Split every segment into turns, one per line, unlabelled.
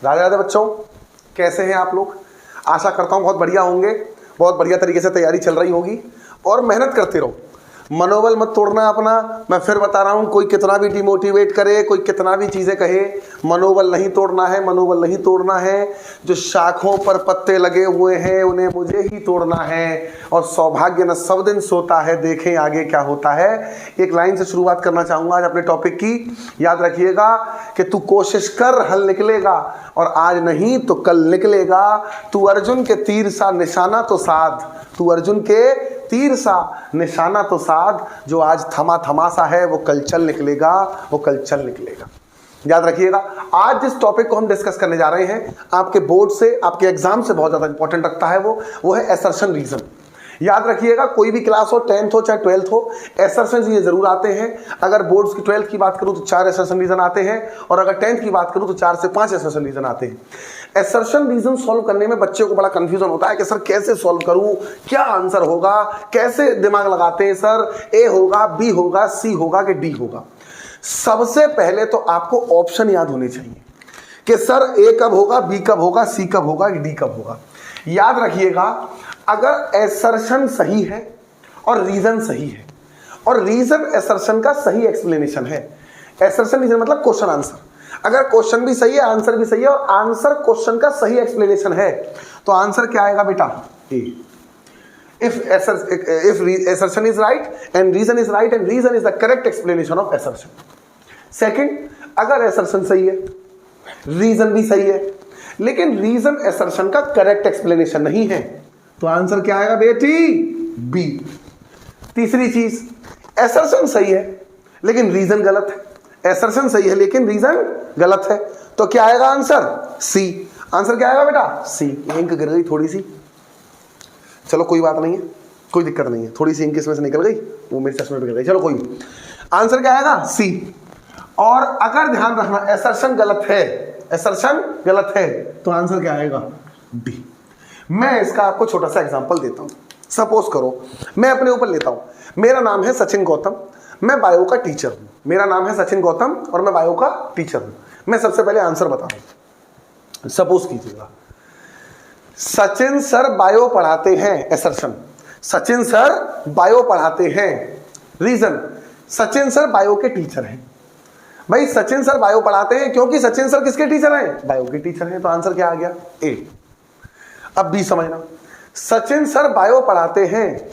राधे राधे बच्चों, कैसे हैं आप लोग? आशा करता हूँ बहुत बढ़िया होंगे, बहुत बढ़िया तरीके से तैयारी चल रही होगी और मेहनत करते रहो। मनोबल मत तोड़ना अपना। मैं फिर बता रहा हूँ, कोई कितना भी डिमोटिवेट करे, कोई कितना भी चीज़ें कहे, मनोबल नहीं तोड़ना है, मनोबल नहीं तोड़ना है। जो शाखों पर पत्ते लगे हुए हैं उन्हें मुझे ही तोड़ना है। और सौभाग्य न सब दिन सोता है, देखें आगे क्या होता है। एक लाइन से शुरुआत करना चाहूँगा आज अपने टॉपिक की। याद रखिएगा कि तू कोशिश कर, हल निकलेगा, और आज नहीं तो कल निकलेगा। तू अर्जुन के तीर सा निशाना तो साध, तू अर्जुन के तीर सा निशाना तो साध। जो आज थमा थमा सा है वो कल चल निकलेगा, वो कल चल निकलेगा। याद रखिएगा, आज जिस टॉपिक को हम डिस्कस करने जा रहे हैं आपके बोर्ड से, आपके एग्जाम से बहुत ज़्यादा इंपॉर्टेंट रखता है वो है असर्शन रीजन। याद रखिएगा, कोई भी क्लास हो, 10th हो चाहे 12th हो, असर्शन ये जरूर आते हैं। अगर बोर्ड्स की 12th की बात करूं तो 4 असर्शन रीजन आते हैं, और अगर 10th की बात करूं तो 4 से 5 असर्शन रीजन आते हैं। असर्शन रीजन सॉल्व करने में बच्चे को बड़ा कंफ्यूजन होता है कि सर कैसे सॉल्व करूं, क्या आंसर होगा, कैसे दिमाग लगाते हैं सर, ए होगा, बी होगा, सी होगा कि डी होगा। सबसे पहले तो आपको ऑप्शन याद होने चाहिए कि सर ए कब होगा, बी कब होगा, सी कब होगा, डी कब होगा। याद रखिएगा, अगर असर्शन सही है और रीजन सही है, और रीजन असर्शन का सही एक्सप्लेनेशन है। असर्शन रीजन मतलब क्वेश्चन आंसर। अगर क्वेश्चन भी सही है, आंसर भी सही है, और आंसर क्वेश्चन का सही एक्सप्लेनेशन है, तो आंसर क्या आएगा बेटा? ए। If assertion is right and reason is right and reason is the correct explanation of assertion. Second, अगर assertion सही है, reason भी सही है, लेकिन reason assertion का correct explanation नहीं है, तो आंसर क्या आएगा बेटी? बी। तीसरी चीज, assertion सही है लेकिन reason गलत है, assertion सही है लेकिन reason गलत है, तो क्या आएगा आंसर? सी। आंसर क्या आएगा बेटा? सी। इंक गिर गई थोड़ी सी, चलो कोई बात नहीं है, कोई दिक्कत नहीं है, थोड़ी सी इंक इसमें से निकल गई, वो मेरे चश्मे पे गिर गई, चलो कोई नहीं। आंसर क्या आएगा? सी। और अगर ध्यान रखना असर्शन गलत है, असर्शन गलत है, तो आंसर क्या आएगा? डी। मैं इसका आपको छोटा सा एग्जांपल देता हूं। सपोज करो मैं अपने ऊपर लेता हूं, मेरा नाम है सचिन गौतम, मैं बायो का टीचर हूं। मेरा नाम है सचिन गौतम और मैं बायो का टीचर हूं। मैं सबसे पहले आंसर बता रहा हूं। सपोज कीजिएगा सचिन सर बायो पढ़ाते हैं, असर्शन, सचिन सर बायो पढ़ाते हैं। रीजन, सचिन सर बायो के टीचर हैं। भाई सचिन सर बायो पढ़ाते हैं क्योंकि सचिन सर किसके टीचर हैं? बायो के टीचर हैं, तो आंसर क्या आ गया? ए। अब बी समझना, सचिन सर बायो पढ़ाते हैं,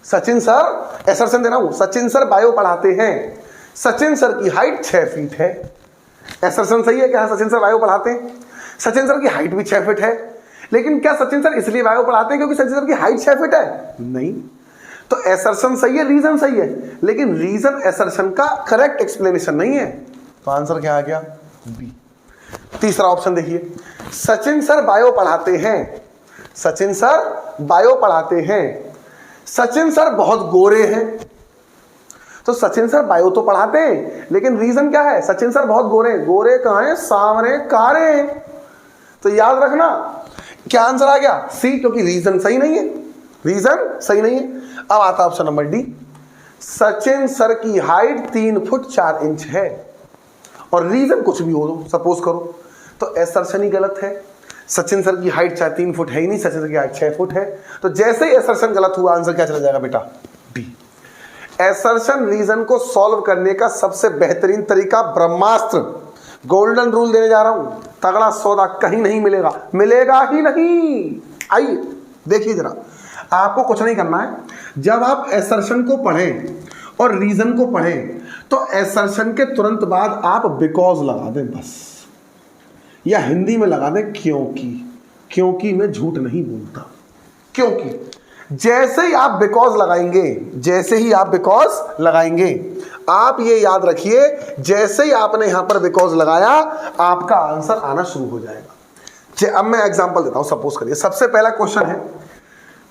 सचिन सर, असर्शन देना हूं, सचिन सर बायो पढ़ाते हैं, सचिन सर की हाइट 6 फीट है। असर्शन सही है क्या? सचिन सर बायो पढ़ाते हैं, सचिन सर की हाइट भी 6 फीट है, लेकिन क्या सचिन सर इसलिए बायो पढ़ाते हैं क्योंकि सचिन सर की हाइट 6 फीट है? नहीं। तो असर्शन सही है, रीजन सही है, लेकिन रीजन असर्शन का करेक्ट एक्सप्लेनेशन नहीं है, तो आंसर क्या आ गया? बी। तीसरा ऑप्शन देखिए, सचिन सर बायो पढ़ाते हैं, सचिन सर बायो पढ़ाते हैं, सचिन सर बहुत गोरे हैं, तो सचिन सर बायो तो पढ़ाते हैं, लेकिन रीजन क्या है? सचिन सर बहुत गोरे हैं। गोरे कहां हैं? सांवरे, कारे हैं। तो याद रखना क्या आंसर आ गया? सी, क्योंकि रीजन सही नहीं है, रीजन सही नहीं है। अब आता option number D, Sachin sir की हाइट 3 फुट 4 इंच है, और रीजन कुछ भी हो दो, सपोज करो, तो असर्शन ही गलत है। सचिन सर की हाइट चाहे 3 फुट है ही नहीं, सचिन सर की हाइट 6 फुट है, तो जैसे ही असर्शन गलत हुआ आंसर क्या चला जाएगा बेटा? डी। असर्शन रीजन को सॉल्व करने का सबसे बेहतरीन तरीका, ब्रह्मास्त्र, गोल्डन रूल देने जा रहा हूं। तगड़ा सौदा कहीं नहीं मिलेगा, मिलेगा ही नहीं। आइए देखिए जरा, आपको कुछ नहीं करना है। जब आप असर्शन को पढ़ें और रीजन को पढ़ें तो असर्शन के तुरंत बाद आप बिकॉज लगा दें बस, या हिंदी में लगा दें क्योंकि। क्योंकि मैं झूठ नहीं बोलता, क्योंकि जैसे ही आप बिकॉज लगाएंगे, जैसे ही आप बिकॉज लगाएंगे, आप ये याद रखिए, जैसे ही आपने यहां पर बिकॉज लगाया आपका आंसर आना शुरू हो जाएगा। अब मैं एग्जांपल देता हूं। सपोज करिए सबसे पहला क्वेश्चन है,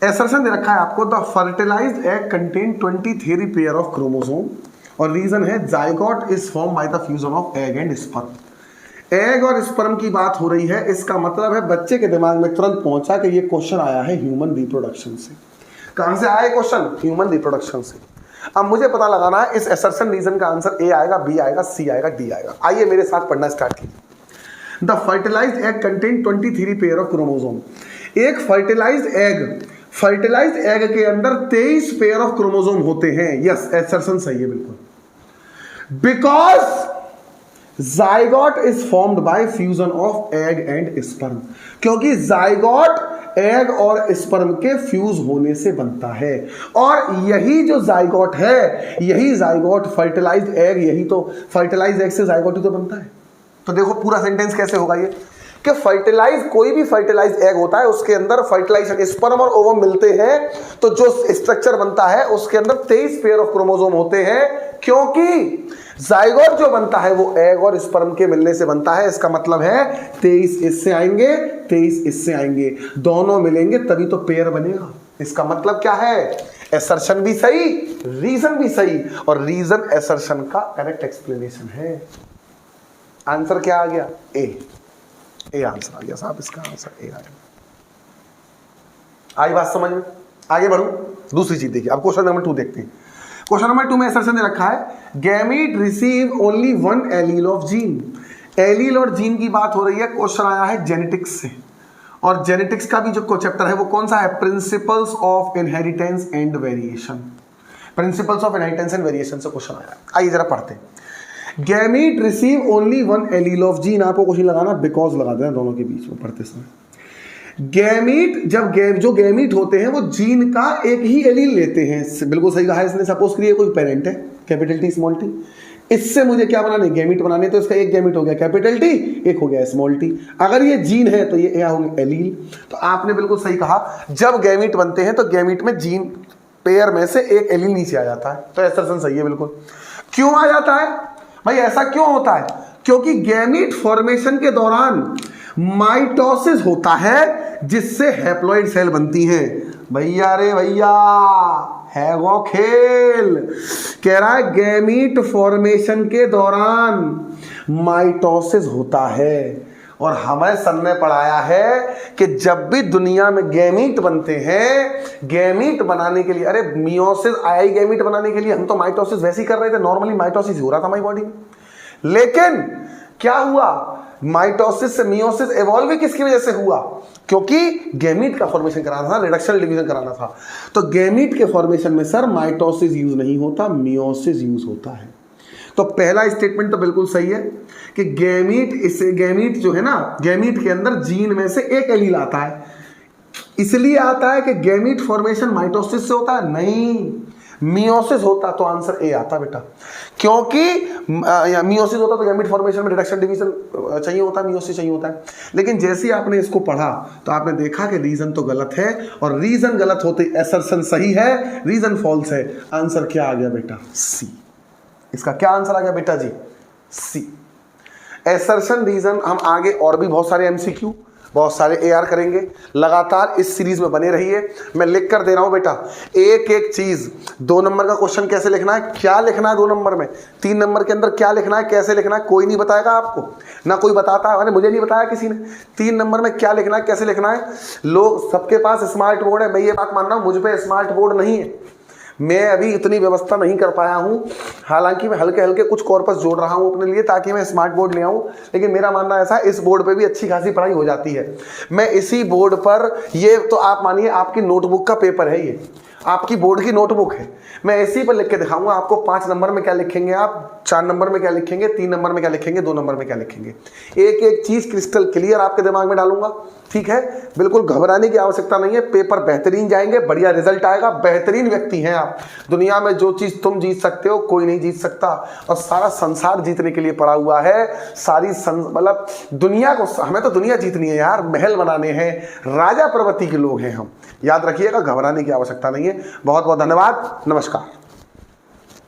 असर्शन दे रखा है आपको, the fertilised egg contain 23 pair of chromosome, और रीजन है zygote is form by the fusion of egg and sperm. Egg और स्पर्म की बात हो रही है, इसका मतलब है बच्चे के दिमाग में तुरंत पहुंचा कि ये क्वेश्चन आया है ह्यूमन रिप्रोडक्शन से। कहां से आया क्वेश्चन? ह्यूमन रिप्रोडक्शन से। अब मुझे पता लगाना है इस असर्शन रीजन का आंसर ए आएगा, बी आएगा, सी आएगा, डी आएगा। आइए मेरे साथ पढ़ना स्टार्ट कीजिए। The fertilised egg contain 23 pair of chromosome. एक फर्टिलाइज्ड एग के अंदर 23 पेयर ऑफ क्रोमोसोम होते हैं। यस, एसर्शन सही है बिल्कुल। Because zygote is formed by fusion of egg and sperm, क्योंकि जाइगोट एग और स्पर्म के फ्यूज होने से बनता है। और यही जो जाइगोट है, यही जाइगोट फर्टिलाइज्ड एग, यही तो फर्टिलाइज्ड एग से जाइगोट ही तो बनता है। तो देखो पूरा सेंटेंस कैसे होगा ये, कि कोई भी फर्टिलाइज एग होता है, उसके अंदर फर्टिलाइजेशन स्पर्म और ओवम मिलते हैं, तो जो स्ट्रक्चर बनता है उसके अंदर 23 पेयर ऑफ क्रोमोसोम होते हैं, क्योंकि जाइगोट जो बनता है वो एग और स्पर्म के मिलने से बनता है। इसका मतलब है 23 इससे आएंगे, 23 इससे आएंगे, दोनों मिलेंगे तभी तो पेयर बनेगा। इसका मतलब क्या है, एसर्शन भी सही, रीजन भी सही, और रीजन एसर्शन का करेक्ट एक्सप्लेनेशन है। आंसर क्या आ गया, ए आंसर आ गया साहब, इसका आंसर ए आ गया। आई बात समझ में? आगे बढ़ूं, दूसरी चीज देखिए, अब क्वेश्चन नंबर 2 देखते हैं। क्वेश्चन नंबर 2 में एसर्शन दे रखा है, gamete receive only 1 allele of gene. Allele और जीन की बात हो रही है, क्वेश्चन आया है जेनेटिक्स से, और जेनेटिक्स का भी जो चैप्टर है वो कौन सा है, principles of inheritance and variation. Principles of inheritance and variation से क्वेश्चन आया। आइए जरा पढ़ते हैं। Gamete receive only 1 allele of gene, आपको कुछ नहीं लगाना, बिकॉज लगा देना दोनों के बीच में पढ़ते समय। गैमीट जो गैमीट होते हैं वो जीन का एक ही एलील लेते हैं। बिल्कुल सही कहा इसने। सपोज करिए कोई पेरेंट है, कैपिटल टी स्मॉल टी, इससे मुझे क्या बनाने, गैमीट बनाने, तो इसका एक गैमीट हो गया कैपिटल टी, एक हो गया स्मॉल टी। अगर ये जीन है तो ये क्या होंगे, एलील। तो आपने बिल्कुल सही कहा, जब गैमीट बनते हैं तो गैमीट में जीन पेयर में से एक एलील नीचे आ जाता है। तो एसर्शन सही है बिल्कुल। क्यों आ जाता है भाई, ऐसा क्यों होता है, क्योंकि गैमीट फॉर्मेशन के दौरान माइटोसिस होता है, जिससे हैप्लॉइड सेल बनती हैं। भैया रे भैया, है वो खेल। कह रहा है गैमीट फॉर्मेशन के दौरान माइटोसिस होता है, और हमें सर ने पढ़ाया है कि जब भी दुनिया में गैमीट बनते हैं, गैमीट बनाने के लिए, अरे मियोसिस आया ही गैमीट बनाने के लिए, हम तो माइटोसिस वैसे ही कर रहे थे, नॉर्मली माइटोसिस हो रहा था हमारी बॉडी में। लेकिन क्या हुआ, माइटोसिस से मियोसिस इवॉल्व भी किसकी वजह से हुआ, क्योंकि गैमीट का फॉर्मेशन कराना था, रिडक्शन डिवीजन कराना था। तो गैमीट के फॉर्मेशन में सर माइटोसिस यूज नहीं होता, मियोसिस यूज होता है। तो पहला स्टेटमेंट तो बिल्कुल सही है कि गैमीट जो है ना, गैमीट के अंदर जीन में से एक एलील आता है। इसलिए आता है कि गैमीट फॉर्मेशन माइटोसिस से होता है, नहीं मियोसिस होता, तो आंसर ए आता बेटा। क्योंकि मियोसिस होता तो गैमीट फॉर्मेशन में रिडक्शन डिवीजन चाहिए होता, मियोसिस चाहिए होता है। लेकिन जैसे ही आपने इसको पढ़ा तो आपने देखा कि रीजन तो गलत है, और रीजन गलत होते एसर्शन सही है, रीजन फॉल्स है। आंसर क्या आ गया बेटा, सी। इसका क्या आंसर आ गया बेटा जी, सी। एसर्शन रीजन हम आगे और भी बहुत सारे एमसीक्यू, बहुत सारे एआर करेंगे। लगातार इस सीरीज में बने रहिए। मैं लिख कर दे रहा हूं बेटा, एक एक चीज। 2 नंबर का क्वेश्चन कैसे लिखना है, क्या लिखना है 2 नंबर में, 3 नंबर के अंदर क्या लिखना है, कैसे लिखना है, कोई नहीं बताएगा आपको, ना कोई बताता है, मुझे नहीं बताया किसी ने। 3 नंबर में क्या लिखना है, कैसे लिखना है। लोग सबके पास स्मार्ट बोर्ड है, मैं ये बात मान रहा हूं, मुझ पे स्मार्ट बोर्ड नहीं है, मैं अभी इतनी व्यवस्था नहीं कर पाया हूं। हालांकि मैं हल्के हल्के कुछ कॉर्पस जोड़ रहा हूं अपने लिए, ताकि मैं स्मार्ट बोर्ड ले आऊं। लेकिन मेरा मानना ऐसा है, इस बोर्ड पे भी अच्छी खासी पढ़ाई हो जाती है। मैं इसी बोर्ड पर, ये तो आप मानिए आपकी नोटबुक का पेपर है, ये आपकी बोर्ड की नोटबुक है, मैं इसी पर लिख के दिखाऊंगा आपको। 5 नंबर में क्या लिखेंगे आप, 4 नंबर में क्या लिखेंगे, 3 नंबर में क्या लिखेंगे, 2 नंबर में क्या लिखेंगे, एक एक चीज क्रिस्टल क्लियर आपके दिमाग में डालूंगा। ठीक है, बिल्कुल घबराने की आवश्यकता नहीं है। पेपर बेहतरीन जाएंगे, बढ़िया रिजल्ट आएगा। बेहतरीन व्यक्ति हैं आप। दुनिया में जो चीज तुम जीत सकते हो कोई नहीं जीत सकता, और सारा संसार जीतने के लिए पड़ा हुआ है। सारी मतलब दुनिया को, हमें तो दुनिया जीतनी है यार, महल बनाने हैं, राजा प्रवृत्ति के लोग हैं हम। याद रखिएगा, घबराने की आवश्यकता नहीं है। बहुत बहुत धन्यवाद, नमस्कार।